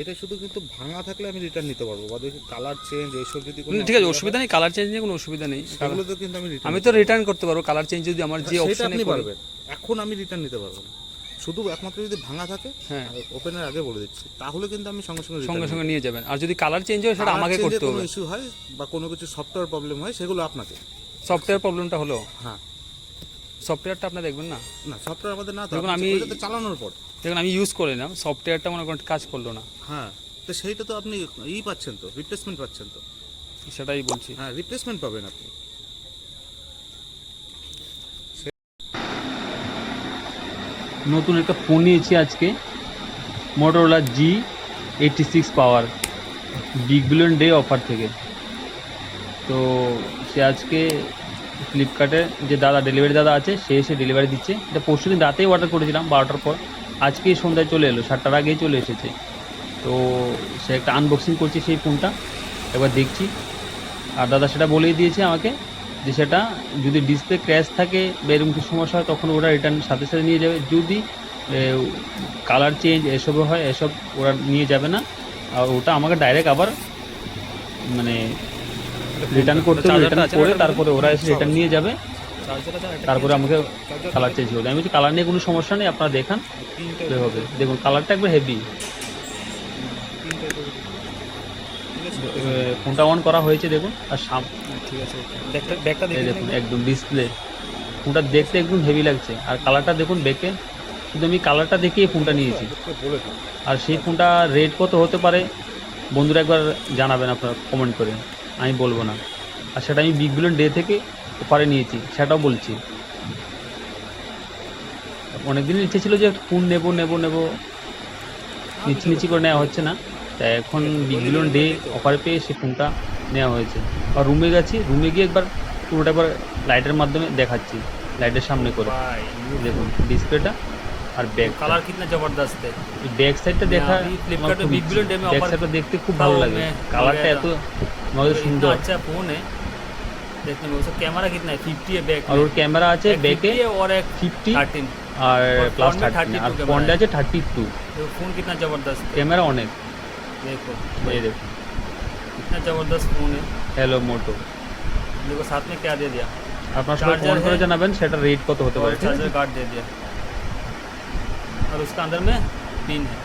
এটা শুধু কিন্তু ভাঙা থাকলে আমি রিটার্ন নিতে পারবো, বা দেখি কালার চেঞ্জ এইসব যদি কোনো ঠিক আছে, অসুবিধা নেই, কালার চেঞ্জ নিয়ে কোনো অসুবিধা নেই। সেগুলো তো কিন্তু আমি তো রিটার্ন করতে পারবো, কালার চেঞ্জ যদি আমার যে সেটা অপশনে আপনি করি। পারবেন, এখন আমি রিটার্ন নিতে পারবো না, শুধু একমাত্র যদি ভাঙা থাকে। হ্যাঁ, ওপেনের আগে বলে দিচ্ছি, তাহলে কিন্তু আমি সঙ্গে সঙ্গে সঙ্গে সঙ্গে নিয়ে যাবেন। আর যদি কালার চেঞ্জ হয় সেটা আমাকে করতে হবে। কোনো ইস্যু হয় বা কোনো কিছু সফটওয়্যার প্রবলেম হয় সেগুলো আপনাকে। সফটওয়্যার প্রবলেমটা হলো, হ্যাঁ, সফটওয়্যারটা আপনি দেখবেন না। না সফটওয়্যার আমাদের না, দেখুন আমি চালানোর পর দেখুন আমি ইউজ করে না, সফটওয়্যারটা মনে করেন কাজ করলো না। হ্যাঁ, তো সেইটা তো আপনি পাচ্ছেন তো, রিপ্লেসমেন্ট পাচ্ছেন তো। সেটাই বলছি। হ্যাঁ, রিপ্লেসমেন্ট পাবেন আপনি। নতুন একটা ফোন নিয়েছি আজকে, মোটরোলা G86 পাওয়ার, বিগ বিলিয়ন ডে অফার থেকে। তো সে আজকে ফ্লিপকার্টে যে দাদা ডেলিভারি দাদা আছে, সে এসে ডেলিভারি দিচ্ছে। এটা পরশুদিন রাতেই অর্ডার করেছিলাম 12টার পর, আজকেই সন্ধ্যায় চলে এলো, 7টার আগেই চলে এসেছে। তো সে একটা আনবক্সিং করছে সেই ফোনটা, একবার দেখছি। আর দাদা সেটা বলেই দিয়েছে আমাকে যে সেটা যদি ডিসপ্লে ক্র্যাশ থাকে বা এরকম কিছু সমস্যা হয় তখন ওরা রিটার্ন সাথে সাথে নিয়ে যাবে। যদি কালার চেঞ্জ এসবও হয়, এসব ওরা নিয়ে যাবে না, আর ওটা আমাকে ডাইরেক্ট আবার মানে রিটার্ন করতে হবে। রিটার্ন করে তারপরে ওরা এসে রিটার্ন নিয়ে যাবে, তারপরে আমাকে কালার চেঞ্জ করবে। আমি বলছি কালার নিয়ে কোনো সমস্যা নেই, আপনারা দেখান হবে। দেখুন কালারটা একবার হেভি। ফোনটা অন করা হয়েছে দেখুন, আর ঠিক আছে, দেখুন একদম ডিসপ্লে, ফোনটা দেখতে একদম হেভি লাগছে। আর কালারটা দেখুন বেকে, শুধু আমি কালারটা দেখে এই ফোনটা নিয়েছি। আর সেই ফোনটা রেট কত হতে পারে বন্ধুরা একবার জানাবেন আপনারা কমেন্ট করে, আমি বলবো না। আর সেটা আমি বিগ বিলিয়ন ডে থেকে অফারে নিয়েছি, সেটাও বলছি। অনেকদিনের ইচ্ছে ছিল যে ফোন নেবো নিচ্ছি করে নেওয়া হচ্ছে না, তাই এখন বিগ বিলিয়ন ডে অফারে পেয়ে সেই ফোনটা নেওয়া হয়েছে। আর রুমে গেছি, রুমে গিয়ে একবার পুরোটা একবার লাইটের মাধ্যমে দেখাচ্ছি, লাইটের সামনে করে। দেখুন ডিসপ্লেটা আর ব্যাক কালার কিতনা জবরদস্ত है। ব্যাক সাইডটা দেখা, फ्लिपकार्ट में बिग बिलियन डे में ব্যাক ऑफर সাইডটা দেখতে খুব ভালো লাগে, কালারটা এত মজা সুন্দর। अच्छा फोन है देखने में। उसका कैमरा कितना है? 50 है बैक আর ওর ক্যামেরা আছে ব্যাকে और एक 50 13। আর প্লাস front में 13, আর 32 ফ্রন্টে আছে 32। तो फोन कितना जबरदस्त है, ক্যামেরা অনেক, देखो এই দেখুন कितना जबरदस्त फोन है। হ্যালো মোটো। देखो साथ में क्या दे दिया, আপনার সবাই Charger কমেন্ট করে है। জানাবেন সেটা রেট কত হতে और পারে, ঠিক আছে? चार्जर कार्ड दे दिया, और उसका अंदर में पिन है।